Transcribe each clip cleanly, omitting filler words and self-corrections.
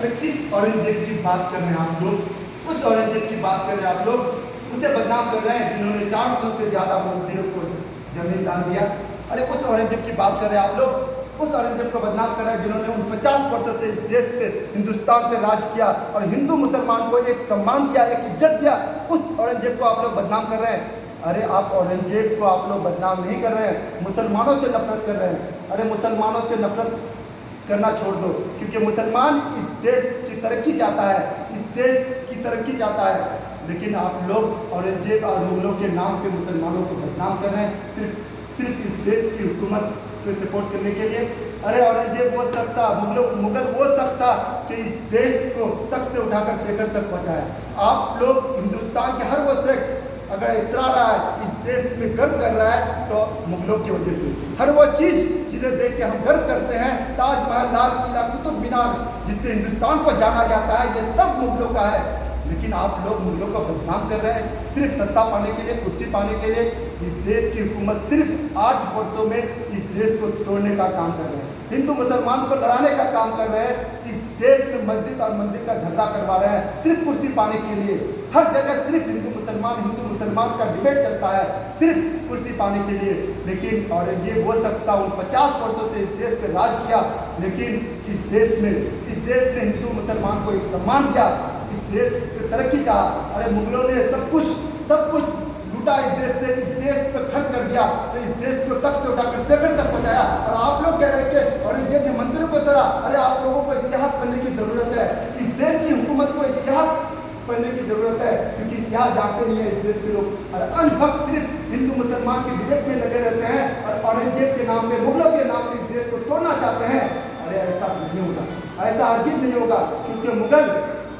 अगर किस औरंगजेब की बात कर रहे हैं आप लोग, उस औरंगजेब की बात कर रहे हैं आप लोग, उसे बदनाम कर रहे हैं जिन्होंने 400 से ज्यादा मंदिरों को जमीन दान दिया। अरे उस औरंगजेब की बात कर रहे हैं आप लोग, उस औरंगजेब को बदनाम कर रहे हैं जिन्होंने उन 50 वर्षों से इस देश पे, हिंदुस्तान पे राज किया और हिंदू मुसलमान को एक सम्मान दिया, एक इज्जत दिया। उस औरंगजेब को आप लोग बदनाम कर रहे हैं। अरे आप औरंगजेब को आप लोग बदनाम नहीं कर रहे हैं, मुसलमानों से नफरत कर रहे हैं। अरे मुसलमानों से नफरत करना छोड़ दो, क्योंकि मुसलमान इस देश की तरक्की चाहता है, इस देश की तरक्की चाहता है। लेकिन आप लोग औरंगजेब और मुगलों के नाम पे मुसलमानों को बदनाम कर रहे हैं, सिर्फ इस देश की हुकूमत को सपोर्ट करने के लिए। अरे औरंगजेब वो सकता, मुगल वो सकता कि इस देश को तख्त से उठाकर शेखर तक पहुंचाया। आप लोग हिंदुस्तान के हर वो शख्स अगर इतरा रहा है, इस देश में गर्व कर रहा है, तो मुगलों की वजह से। हर वो चीज़ जिन्हें देख के हम गर्व करते हैं, ताजमहल, लाल किला, कुतुब मीनार, जिससे हिंदुस्तान को जाना जाता है, ये सब मुगलों का है। लेकिन आप लोग मुगलों को बदनाम कर रहे हैं सिर्फ सत्ता पाने के लिए, कुर्सी पाने के लिए। इस देश की हुकूमत सिर्फ 8 वर्षों में इस देश को तोड़ने का काम कर रहे हैं, हिंदू मुसलमान को लड़ाने का काम कर रहे हैं। इस देश में मस्जिद और मंदिर का झगड़ा करवा रहे हैं सिर्फ कुर्सी पाने के लिए। हर जगह सिर्फ हिंदू मुसलमान का डिबेट चलता है सिर्फ कुर्सी पाने के लिए। लेकिन औरंगजेब हो सकता उन 50 वर्षों से इस देश पर राज किया, लेकिन इस देश में हिंदू मुसलमान को एक सम्मान दिया, इस देश की तरक्की का। अरे मुगलों ने सब कुछ लूटा इस देश से, इस देश पे खर्च कर दिया, तो इस देश को तख्त से उठाकर शेखर तक पहुंचाया। और आप लोग कह रहे हैं कि औरंगजेब ने मंदिरों को तोड़ा। अरे आप लोगों को इतिहास पढ़ने की जरूरत है, इस देश की हुकूमत को इतिहास पढ़ने की जरूरत है, क्योंकि इतिहास जानते नहीं है इस देश के लोग। और अंधभक्त सिर्फ हिंदू मुसलमान के डिबेट में लगे रहते हैं और औरंगजेब के नाम पे, मुगलों के नाम पे इस देश को तोड़ना चाहते हैं। अरे ऐसा नहीं होगा, ऐसा हरगिज़ नहीं होगा, क्योंकि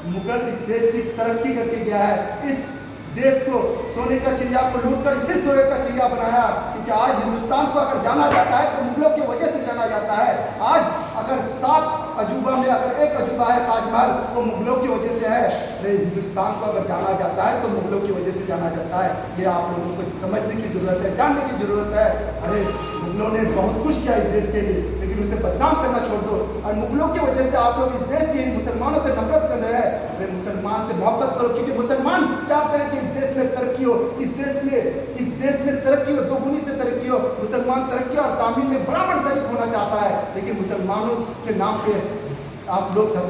मुगल इस देश की तरक्की करके गया है। इस देश को सोने का चिड़िया को लूटकर इसे सोने का चिड़िया बनाया, क्योंकि आज हिंदुस्तान को अगर जाना जाता है तो मुगलों की वजह से जाना जाता है। आज अगर 7 अजूबा में अगर एक अजूबा है ताजमहल, वो मुगलों की वजह से है। हिंदुस्तान को अगर जाना जाता है तो मुगलों की वजह से जाना जाता है। ये आप लोगों को समझने की जरूरत है, जानने की जरूरत है। अरे मुगलों ने बहुत कुछ किया इस देश के लिए, लेकिन उसे बदनाम करना छोड़ दो। और मुगलों की वजह से आप लोग इस देश के मुसलमानों से नफरत कर रहे हैं। अरे मुसलमान से मोहब्बत करो, क्योंकि मुसलमान चाहते हैं कि इस देश में तरक्की हो, इस देश में तरक्की हो, दोगुनी से तरक्की हो। मुसलमान तरक्की और तामीर में बराबर शरीक होना चाहता है, लेकिन मुसलमानों के नाम पे आप लोग सब